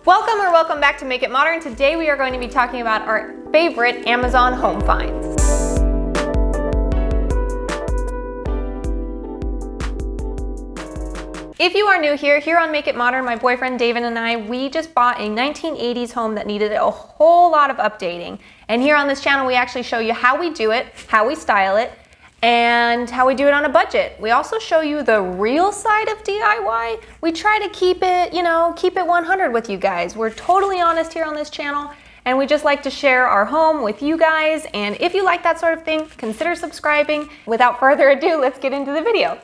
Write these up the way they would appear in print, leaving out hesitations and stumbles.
Welcome back to Make It Modern. Today we are going to be talking about our favorite Amazon home finds. If you are new here on Make It Modern, my boyfriend David and I, we just bought a 1980s home that needed a whole lot of updating. And here on this channel, we actually show you how we do it, how we style it, and how we do it on a budget. We also show you the real side of DIY. We try to keep it, keep it 100 with you guys. We're totally honest here on this channel, and we just like to share our home with you guys. And if you like that sort of thing, consider subscribing. Without further ado, let's get into the video.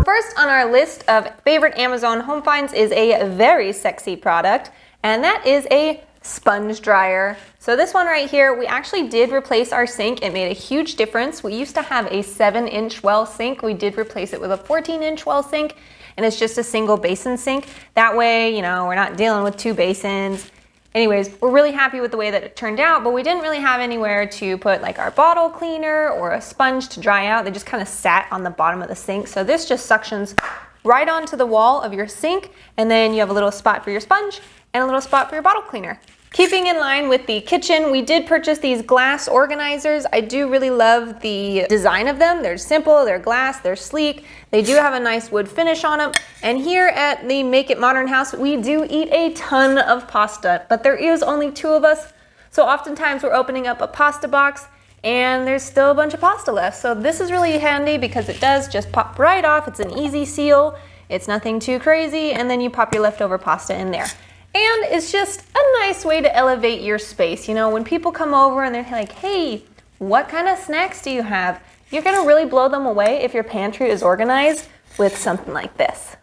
First on our list of favorite Amazon home finds is a very sexy product, and that is a sponge dryer. So this one right here, we actually did replace our sink. It made a huge difference. We used to have a 7-inch well sink. We did replace it with a 14-inch well sink, and it's just a single basin sink. That way, we're not dealing with two basins. Anyways, we're really happy with the way that it turned out, but we didn't really have anywhere to put like our bottle cleaner or a sponge to dry out. They just kind of sat on the bottom of the sink. So this just suctions right onto the wall of your sink, and then you have a little spot for your sponge and a little spot for your bottle cleaner. Keeping in line with the kitchen, we did purchase these glass organizers. I do really love the design of them. They're simple, they're glass, they're sleek. They do have a nice wood finish on them. And here at the Make It Modern house, we do eat a ton of pasta, but there is only 2 of us. So oftentimes we're opening up a pasta box and there's still a bunch of pasta left. So this is really handy because it does just pop right off. It's an easy seal. It's nothing too crazy. And then you pop your leftover pasta in there. And it's just a nice way to elevate your space. When people come over and they're like, hey, what kind of snacks do you have? You're gonna really blow them away if your pantry is organized with something like this.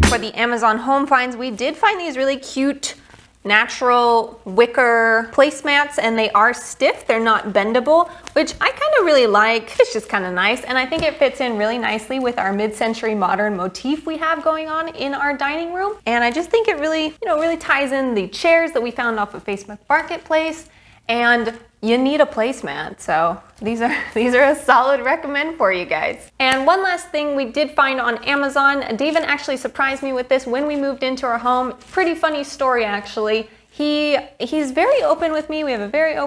For the Amazon home finds, we did find these really cute natural wicker placemats, and they are stiff, they're not bendable, which I kind of really like. It's just kind of nice, and I think it fits in really nicely with our mid-century modern motif we have going on in our dining room. And I just think it really, really ties in the chairs that we found off of Facebook Marketplace, and you need a placemat, so these are a solid recommend for you guys. And one last thing we did find on Amazon, David actually surprised me with this when we moved into our home. Pretty funny story actually. He's very open with me. We have a very we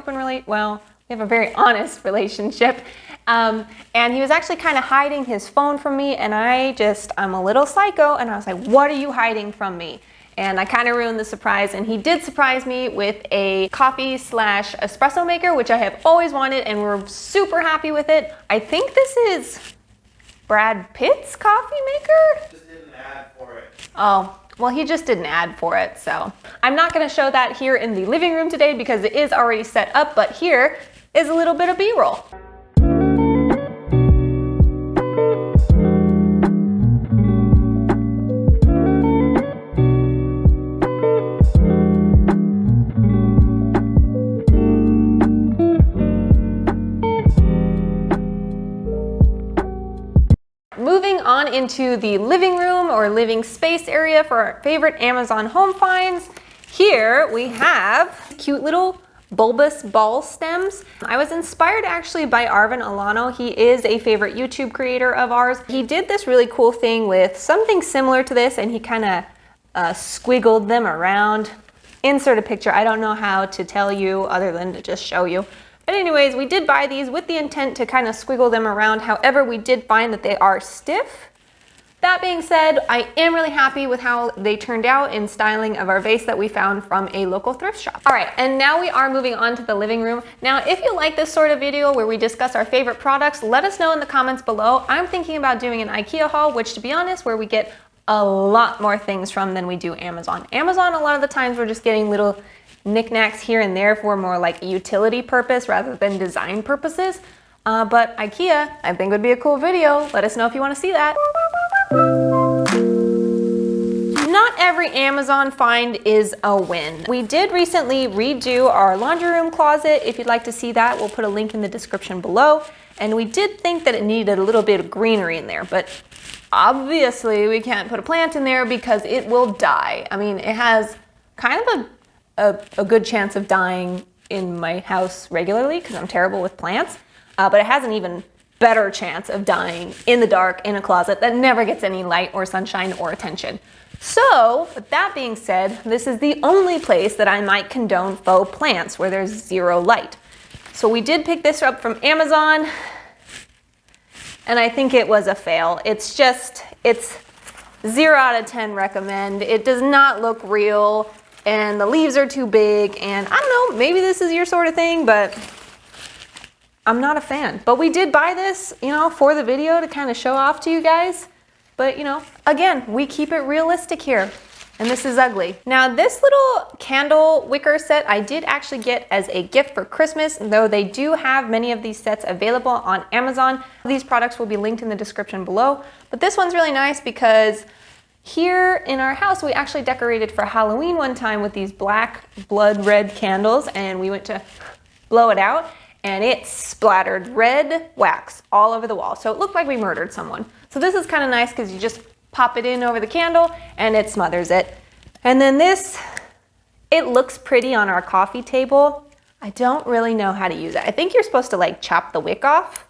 have a very honest relationship. And he was actually kind of hiding his phone from me, and I'm a little psycho, and I was like, what are you hiding from me? And I kind of ruined the surprise, and he did surprise me with a coffee/espresso maker, which I have always wanted, and we're super happy with it. I think this is Brad Pitt's coffee maker? Just did an ad for it. Oh, well, he just did an ad for it, so. I'm not gonna show that here in the living room today because it is already set up, but here is a little bit of B-roll. Moving on into the living room or living space area for our favorite Amazon home finds. Here we have cute little bulbous ball stems. I was inspired actually by Arvin Alano. He is a favorite YouTube creator of ours. He did this really cool thing with something similar to this, and he kind of squiggled them around. Insert a picture. I don't know how to tell you other than to just show you. But anyways, we did buy these with the intent to kind of squiggle them around. However, we did find that they are stiff. That being said, I am really happy with how they turned out in styling of our vase that we found from a local thrift shop. All right, and now we are moving on to the living room. Now, if you like this sort of video where we discuss our favorite products, let us know in the comments below. I'm thinking about doing an IKEA haul, which to be honest, where we get a lot more things from than we do Amazon. Amazon, a lot of the times we're just getting little knickknacks here and there for more like utility purpose rather than design purposes. But IKEA, I think would be a cool video. Let us know if you want to see that. Not every Amazon find is a win. We did recently redo our laundry room closet. If you'd like to see that, we'll put a link in the description below. And we did think that it needed a little bit of greenery in there, but obviously we can't put a plant in there because it will die. I mean, it has kind of a good chance of dying in my house regularly because I'm terrible with plants, but it hasn't even better chance of dying in the dark in a closet that never gets any light or sunshine or attention. So, with that being said, this is the only place that I might condone faux plants where there's zero light. So we did pick this up from Amazon, and I think it was a fail. It's 0 out of 10 recommend. It does not look real, and the leaves are too big, and I don't know, maybe this is your sort of thing, but I'm not a fan. But we did buy this, you know, for the video to kind of show off to you guys. But, you know, again, we keep it realistic here. And this is ugly. Now, this little candle wicker set I did actually get as a gift for Christmas, though they do have many of these sets available on Amazon. These products will be linked in the description below. But this one's really nice because here in our house, we actually decorated for Halloween one time with these black blood red candles, and we went to blow it out, and it splattered red wax all over the wall. So it looked like we murdered someone. So this is kind of nice because you just pop it in over the candle and it smothers it. And then this, it looks pretty on our coffee table. I don't really know how to use it. I think you're supposed to like chop the wick off.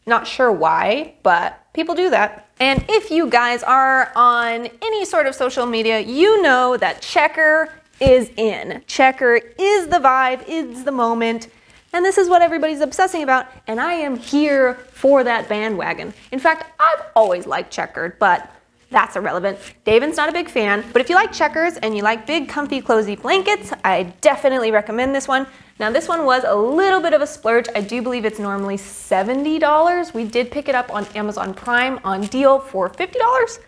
Not sure why, but people do that. And if you guys are on any sort of social media, you know that checker is in. Checker is the vibe, is the moment. And this is what everybody's obsessing about, and I am here for that bandwagon. In fact, I've always liked checkered, but that's irrelevant. David's not a big fan, but if you like checkers and you like big, comfy, cozy blankets, I definitely recommend this one. Now, this one was a little bit of a splurge. I do believe it's normally $70. We did pick it up on Amazon Prime on deal for $50,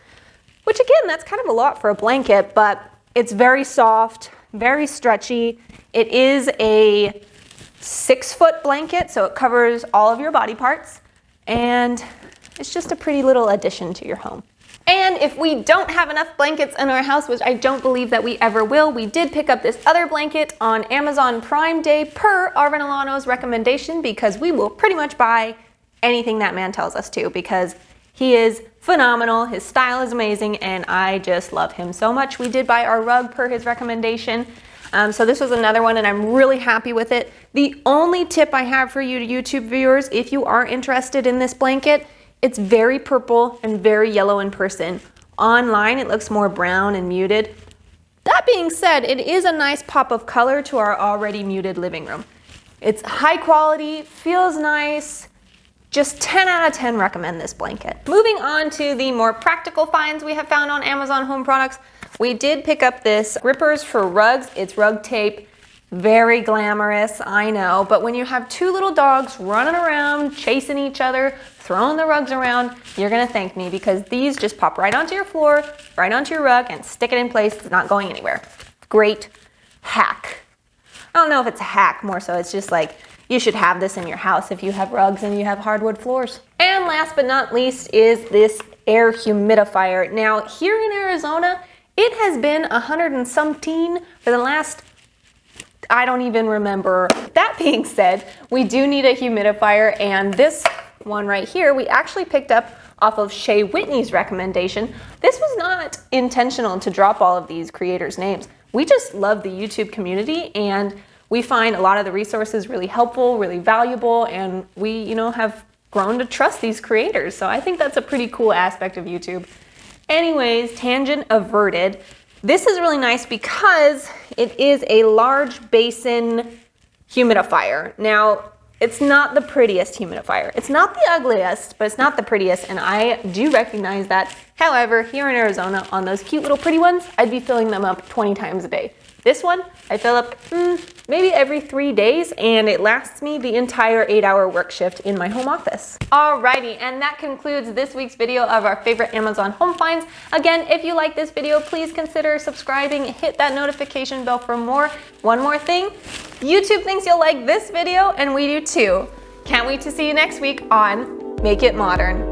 which again, that's kind of a lot for a blanket, but it's very soft, very stretchy. It is a 6-foot blanket, so it covers all of your body parts, and it's just a pretty little addition to your home. And if we don't have enough blankets in our house, which I don't believe that we ever will, we did pick up this other blanket on Amazon Prime Day per Arvin Alano's recommendation, because we will pretty much buy anything that man tells us to, because he is phenomenal, his style is amazing, and I just love him so much. We did buy our rug per his recommendation. So this was another one, and I'm really happy with it. The only tip I have for you YouTube viewers, if you are interested in this blanket, it's very purple and very yellow in person. Online, it looks more brown and muted. That being said, it is a nice pop of color to our already muted living room. It's high quality, feels nice. Just 10 out of 10 recommend this blanket. Moving on to the more practical finds we have found on Amazon Home Products. We did pick up this grippers for rugs. It's rug tape, very glamorous, I know, but when you have two little dogs running around, chasing each other, throwing the rugs around, you're gonna thank me, because these just pop right onto your floor, right onto your rug, and stick it in place. It's not going anywhere. Great hack. I don't know if it's a hack, more so it's just like, you should have this in your house if you have rugs and you have hardwood floors. And last but not least is this air humidifier. Now, here in Arizona, it has been 100 and something for the last, I don't even remember. That being said, we do need a humidifier, and this one right here, we actually picked up off of Shay Whitney's recommendation. This was not intentional to drop all of these creators' names. We just love the YouTube community, and we find a lot of the resources really helpful, really valuable, and we, have grown to trust these creators. So I think that's a pretty cool aspect of YouTube. Anyways, tangent averted. This is really nice because it is a large basin humidifier. Now, it's not the prettiest humidifier. It's not the ugliest, but it's not the prettiest, and I do recognize that. However, here in Arizona, on those cute little pretty ones, I'd be filling them up 20 times a day. This one, I fill up maybe every 3 days, and it lasts me the entire 8-hour work shift in my home office. Alrighty, and that concludes this week's video of our favorite Amazon home finds. Again, if you like this video, please consider subscribing, hit that notification bell for more. One more thing, YouTube thinks you'll like this video, and we do too. Can't wait to see you next week on Make It Modern.